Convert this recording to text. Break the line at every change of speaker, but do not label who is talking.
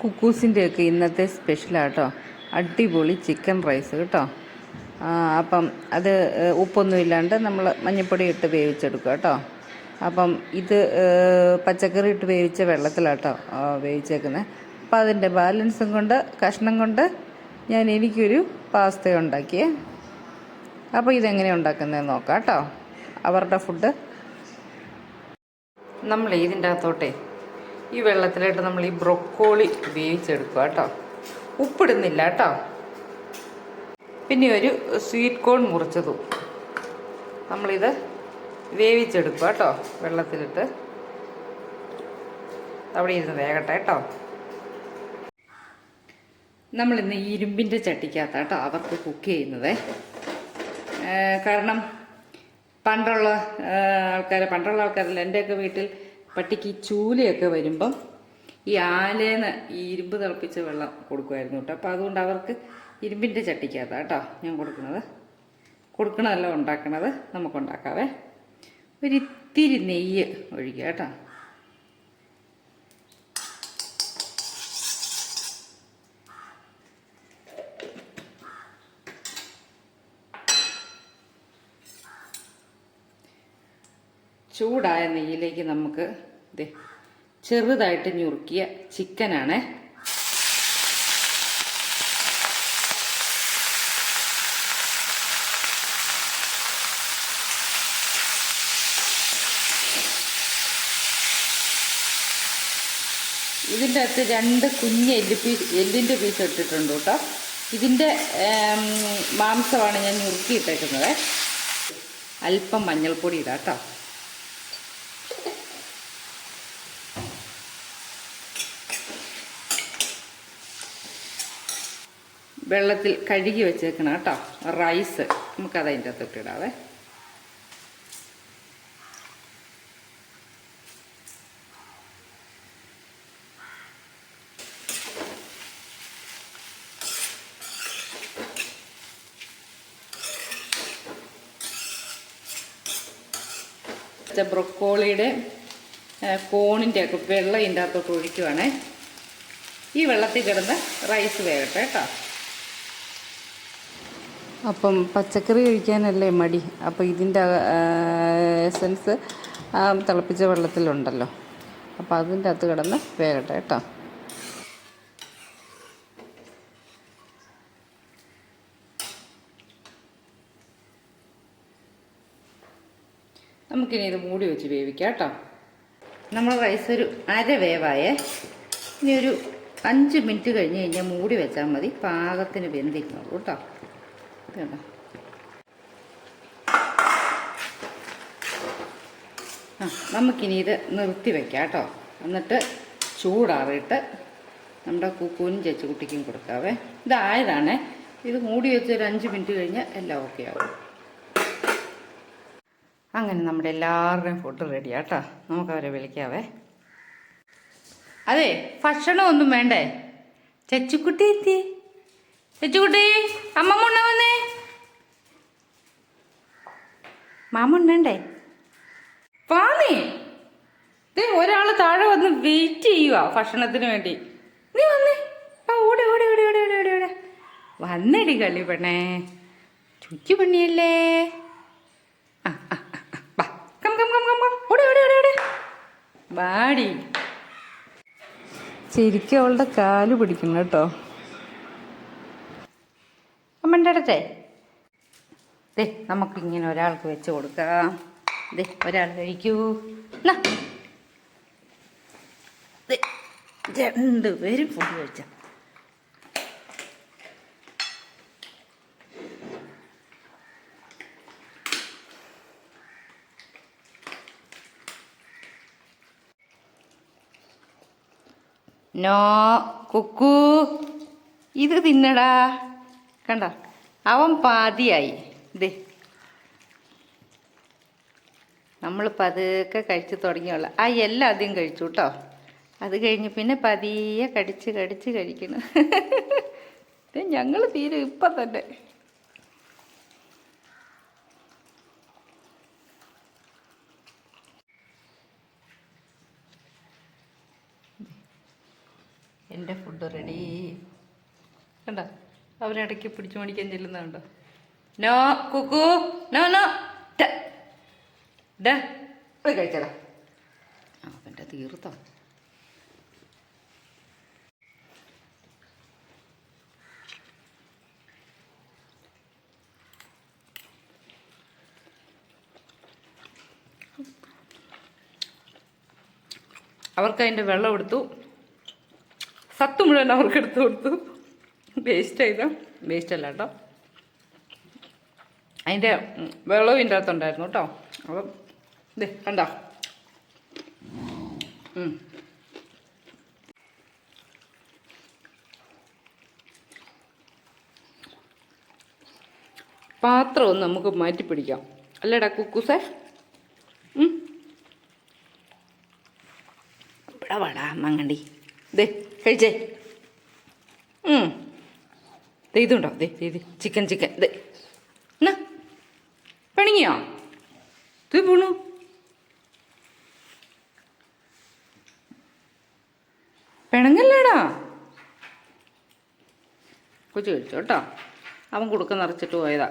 കുക്കൂസിൻ്റെയൊക്കെ ഇന്നത്തെ സ്പെഷ്യലാട്ടോ, അടിപൊളി chicken rice കേട്ടോ. അപ്പം അത് ഉപ്പൊന്നും ഇല്ലാണ്ട് നമ്മൾ മഞ്ഞൾപ്പൊടി ഇട്ട് വേവിച്ചെടുക്കുക കേട്ടോ. അപ്പം ഇത് പച്ചക്കറി ഇട്ട് വേവിച്ച വെള്ളത്തിലാട്ടോ വേവിച്ചേക്കുന്നത്. അപ്പം അതിൻ്റെ ബാലൻസും കൊണ്ട് കഷ്ണം കൊണ്ട് എനിക്കൊരു പാസ്ത ഉണ്ടാക്കിയേ. അപ്പോൾ ഇതെങ്ങനെ ഉണ്ടാക്കുന്നതെന്ന് നോക്കാം കേട്ടോ. അവരുടെ ഫുഡ് നമ്മൾ ഇതിൻ്റെ അകത്തോട്ടെ ഈ വെള്ളത്തിലായിട്ട് നമ്മൾ ഈ ബ്രൊക്കോളി വേവിച്ചെടുക്കുക കേട്ടോ. ഉപ്പിടുന്നില്ല കേട്ടോ. പിന്നെ ഒരു സ്വീറ്റ് കോൺ മുറിച്ചതും നമ്മളിത് വേവിച്ചെടുക്കുക കേട്ടോ. വെള്ളത്തിലിട്ട് അവിടെ ഇരുന്ന് വേകട്ടെ കേട്ടോ. നമ്മളിന്ന് ഇരുമ്പിൻ്റെ ചട്ടിക്കകത്താട്ടോ അവർക്ക് കുക്ക് ചെയ്യുന്നത്. കാരണം പണ്ടുള്ള ആൾക്കാരല്ല, എൻ്റെയൊക്കെ വീട്ടിൽ പട്ടിക്ക് ചൂലയൊക്കെ വരുമ്പം ഈ ആലേന്ന് ഈ ഇരുമ്പ് തിളപ്പിച്ച വെള്ളം കൊടുക്കുമായിരുന്നു കേട്ടോ. അപ്പോൾ അതുകൊണ്ട് അവർക്ക് ഇരുമ്പിൻ്റെ ചട്ടിക്കകത്താണ് കേട്ടോ ഞാൻ കൊടുക്കണതല്ല ഉണ്ടാക്കണത്. നമുക്കുണ്ടാക്കാവേ. ഒരിത്തിരി നെയ്യ് ഒഴിക്കുക കേട്ടോ. ചൂടായ നെയ്യിലേക്ക് നമുക്ക് ചെറുതായിട്ട് ഞുറുക്കിയ ചിക്കനാണ്. ഇതിൻ്റെ അകത്ത് 2 കുഞ്ഞ് എല്ലിൻ്റെ പീസ് ഇട്ടിട്ടുണ്ട് കേട്ടോ. ഇതിൻ്റെ മാംസമാണ് ഞാൻ ഞുറുക്കിയിട്ടേക്കുന്നത്. അല്പം മഞ്ഞൾപ്പൊടി ഇടാം കേട്ടോ. വെള്ളത്തിൽ കഴുകി വെച്ചേക്കണം കേട്ടോ റൈസ്. നമുക്കത് അതിൻ്റെ അകത്തോട്ട് ഇടാവേ. ബ്രൊക്കോളിയുടെ കോണിൻ്റെ ഒക്കെ വെള്ളം ഇതിൻ്റെ അകത്തോട്ട് ഒഴിക്കുവാണേ. ഈ വെള്ളത്തിൽ കിടന്ന് റൈസ് വേകട്ടെ കേട്ടോ. അപ്പം പച്ചക്കറി കഴിക്കാനല്ലേ മടി. അപ്പോൾ ഇതിൻ്റെ എസൻസ് തിളപ്പിച്ച വെള്ളത്തിലുണ്ടല്ലോ. അപ്പോൾ അതിൻ്റെ അകത്ത് കിടന്ന് വേകട്ടെ കേട്ടോ. നമുക്കിനി ഇത് മൂടി വെച്ച് വേവിക്കാം കേട്ടോ. നമ്മൾ റൈസ് ഒരു അര വേവായേ. ഇനി ഒരു 5 മിനിറ്റ് കഴിഞ്ഞ് കഴിഞ്ഞാൽ മൂടി വെച്ചാൽ മതി. പാകത്തിന് വെന്തിരുന്നുള്ളൂ കേട്ടോ. കേട്ടോ നമുക്കിനി ഇത് നിർത്തി വെക്കാം കേട്ടോ. എന്നിട്ട് ചൂടാറിയിട്ട് നമ്മുടെ കുക്കൂനും ചേച്ചിക്കുട്ടിക്കും കൊടുക്കാവേ. ഇതായതാണേ. ഇത് മൂടി വെച്ച് ഒരു 5 മിനിറ്റ് കഴിഞ്ഞാൽ എല്ലാം ഓക്കെ ആവും. അങ്ങനെ നമ്മുടെ എല്ലാവരുടെയും ഫുഡ് റെഡി കേട്ടോ. നമുക്കവരെ വിളിക്കാവേ. അതെ, ഭക്ഷണമൊന്നും വേണ്ടേ? ചേച്ചിക്കുട്ടി എത്തി. ചേച്ചിക്കുട്ടി, അമ്മമ്മ ഉണ്ടാവുന്നേ. മാമ ഉണ്ടേ. വാന്നേ. ഒരാൾ താഴെ വന്ന് വെയിറ്റ് ചെയ്യുക ഭക്ഷണത്തിന് വേണ്ടി. നീ വന്നേ. ഓടെ ഓടെ ഓടെ ഓടെ ഓടെ ഓടെ ഓടെ വന്നടി കളി പെണ്ണേ. ചുച്ചു പെണ്ണിയല്ലേ. ആ ആ വാ. Come come come come come. ഓടെ ഓടെ ഓടെ ഓടെ വാടി. ശരിക്കും അവളുടെ കാല് പിടിക്കണം കേട്ടോ. അമ്മൻ്റെ അടുത്തേ നമുക്കിങ്ങനെ ഒരാൾക്ക് വെച്ച് കൊടുക്കാം. ഒരാൾ കഴിക്കൂ. 2 പേരും ഫുഡ് കഴിച്ച. നോ കുക്കു, ഇത് തിന്നടാ. കണ്ട, അവൻ പാതിയായി. നമ്മൾ പതുക്കെ കഴിച്ച് തുടങ്ങിയുള്ള എല്ലാം ആദ്യം കഴിച്ചു കേട്ടോ. അത് കഴിഞ്ഞ് പിന്നെ പതിയെ കടിച്ച് കഴിക്കണം. ഞങ്ങൾ തീരും ഇപ്പം തന്നെ. എൻ്റെ ഫുഡ് റെഡി. കണ്ടോ അവരിടയ്ക്ക് പിടിച്ചു മേടിക്കാൻ ചെല്ലുന്നുണ്ടോ? നോ കുക്കു, നോ നോ, പോയി കഴിച്ചടാ. അവൻ്റെ തീർത്തോ. അവർക്ക് അതിൻ്റെ വെള്ളം എടുത്തു, സത്ത് മുഴുവൻ അവർക്ക് എടുത്തു കൊടുത്തു. വേസ്റ്റ് ചെയ്ത വേസ്റ്റ് അല്ല കേട്ടോ, അതിൻ്റെ വെള്ളവും ഇതിൻ്റെ അകത്തുണ്ടായിരുന്നു കേട്ടോ. അപ്പം ഇത് കണ്ടോ. പാത്രം ഒന്ന് നമുക്ക് മാറ്റി പിടിക്കാം അല്ലേടാ കുക്കൂസേ? ഇവിടെ വാടാ മങ്ങണ്ടി. ദേ കഴിച്ചേ. ഇതുണ്ടോ? ചിക്കൻ ദേ എന്നാ പണിങ്ങിയോ? ഇത് പോണു. പിണങ്ങല്ലേടാ. കൊച്ചു കഴിച്ചോ കേട്ടോ. അവൻ കൊടുക്ക നിറച്ചിട്ട് പോയതാ.